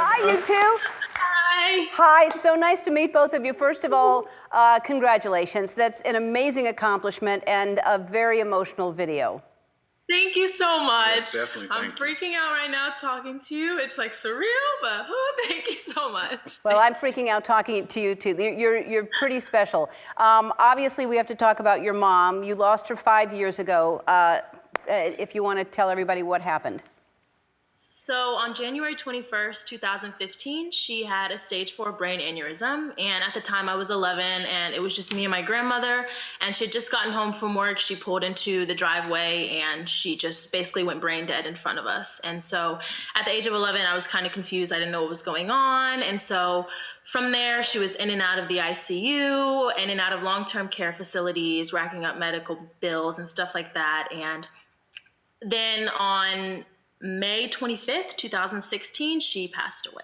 Hi, you two. Hi. Hi, so nice to meet both of you. First of all, congratulations. That's an amazing accomplishment and a very emotional video. Thank you so much. Yes, definitely. I'm freaking out right now talking to you. It's like surreal, but thank you so much. Well, I'm freaking out talking to you too. You're pretty special. Obviously, we have to talk about your mom. You lost her 5 years ago. If you want to tell everybody what happened. So on January 21st, 2015, she had a stage 4 brain aneurysm. And at the time I was 11 and it was just me and my grandmother. And she had just gotten home from work. She pulled into the driveway and she just basically went brain dead in front of us. And so at the age of 11, I was kind of confused. I didn't know what was going on. And so from there, she was in and out of the ICU, in and out of long-term care facilities, racking up medical bills and stuff like that. And then on May 25th, 2016, she passed away.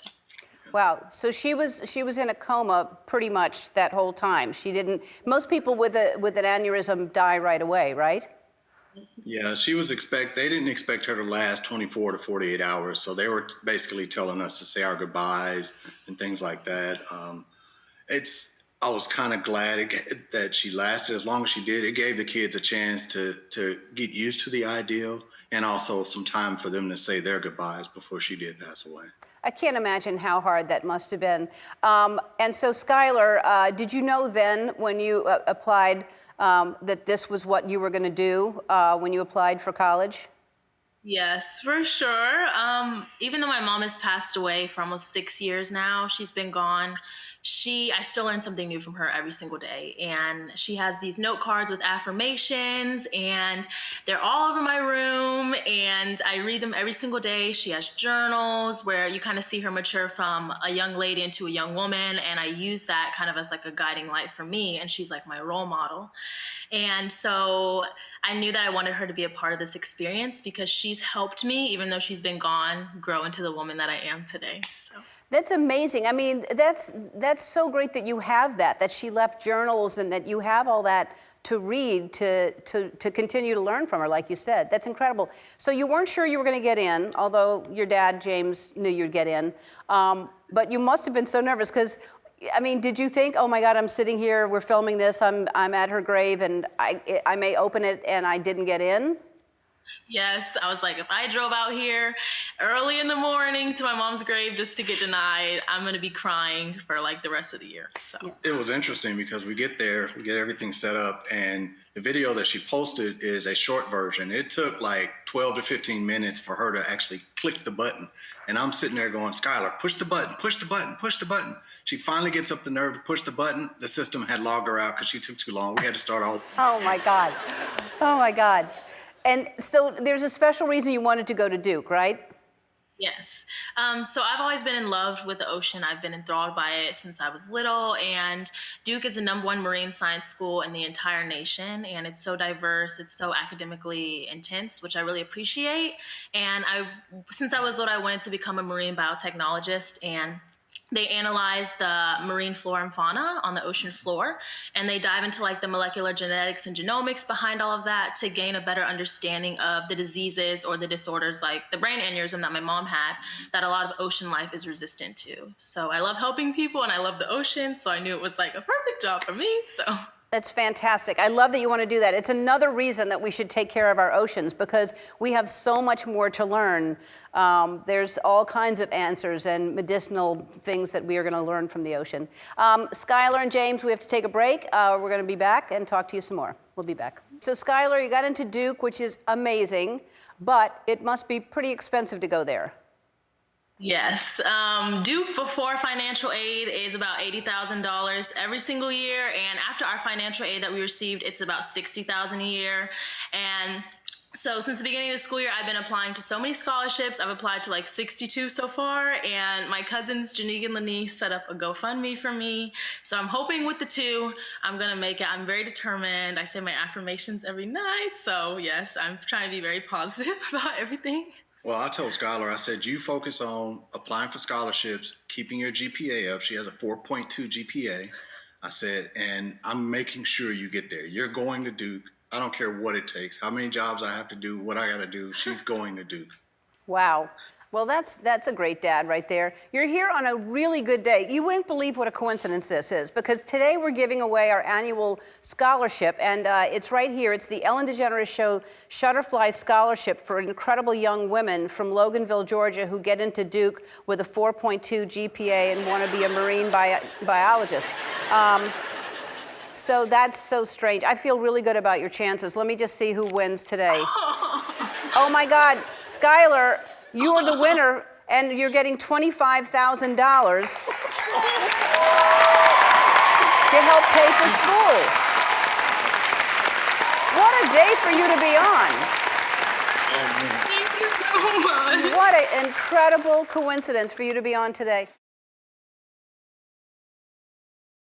Wow. So she was in a coma pretty much that whole time. She didn't. Most people with an aneurysm die right away, right? Yeah, they didn't expect her to last 24 to 48 hours. So they were basically telling us to say our goodbyes and things like that. I was kind of glad that she lasted as long as she did. It gave the kids a chance to get used to the ideal and also some time for them to say their goodbyes before she did pass away. I can't imagine how hard that must have been. And so, Skylar, did you know then when you applied that this was what you were going to do when you applied for college? Yes, for sure. Even though my mom has passed away for almost 6 years now, she's been gone. I still learn something new from her every single day. And she has these note cards with affirmations and they're all over my room and I read them every single day. She has journals where you kind of see her mature from a young lady into a young woman. And I use that kind of as like a guiding light for me. And she's like my role model. And so I knew that I wanted her to be a part of this experience because she's helped me, even though she's been gone, grow into the woman that I am today. So. That's amazing. I mean, that's so great that you have that she left journals and that you have all that to read, to continue to learn from her, like you said. That's incredible. So you weren't sure you were going to get in, although your dad, James, knew you'd get in. But you must have been so nervous because, I mean, did you think, oh my God, I'm sitting here, we're filming this, I'm at her grave and I may open it and I didn't get in? Yes, I was like, if I drove out here early in the morning to my mom's grave just to get denied, I'm going to be crying for like the rest of the year. So It was interesting because we get there, we get everything set up, and the video that she posted is a short version. It took like 12 to 15 minutes for her to actually click the button. And I'm sitting there going, Skylar, push the button, push the button, push the button. She finally gets up the nerve to push the button. The system had logged her out because she took too long. We had to start all. Oh my God. Oh my God. And so there's a special reason you wanted to go to Duke, right? Yes. So I've always been in love with the ocean. I've been enthralled by it since I was little. And Duke is the #1 marine science school in the entire nation. And it's so diverse. It's so academically intense, which I really appreciate. And since I was little, I wanted to become a marine biotechnologist. And they analyze the marine flora and fauna on the ocean floor, and they dive into like the molecular genetics and genomics behind all of that to gain a better understanding of the diseases or the disorders like the brain aneurysm that my mom had that a lot of ocean life is resistant to. So I love helping people and I love the ocean, so I knew it was like a perfect job for me. So. That's fantastic. I love that you want to do that. It's another reason that we should take care of our oceans because we have so much more to learn. There's all kinds of answers and medicinal things that we are going to learn from the ocean. Skylar and James, we have to take a break. We're going to be back and talk to you some more. We'll be back. So Skylar, you got into Duke, which is amazing, but it must be pretty expensive to go there. Yes. Duke before financial aid is about $80,000 every single year. And after our financial aid that we received, it's about $60,000 a year. And so since the beginning of the school year, I've been applying to so many scholarships. I've applied to like 62 so far. And my cousins, Janique and Lanice, set up a GoFundMe for me. So I'm hoping with the two, I'm going to make it. I'm very determined. I say my affirmations every night. So yes, I'm trying to be very positive about everything. Well, I told Skylar, I said, you focus on applying for scholarships, keeping your GPA up. She has a 4.2 GPA. I said, and I'm making sure you get there. You're going to Duke. I don't care what it takes, how many jobs I have to do, what I got to do. She's going to Duke. Wow. Well, that's a great dad right there. You're here on a really good day. You wouldn't believe what a coincidence this is, because today we're giving away our annual scholarship, and it's right here. It's the Ellen DeGeneres Show Shutterfly Scholarship for incredible young women from Loganville, Georgia, who get into Duke with a 4.2 GPA and want to be a marine biologist. So that's so strange. I feel really good about your chances. Let me just see who wins today. Oh my God, Skylar, you are the winner, and you're getting $25,000 to help pay for school. What a day for you to be on. Thank you so much. What an incredible coincidence for you to be on today.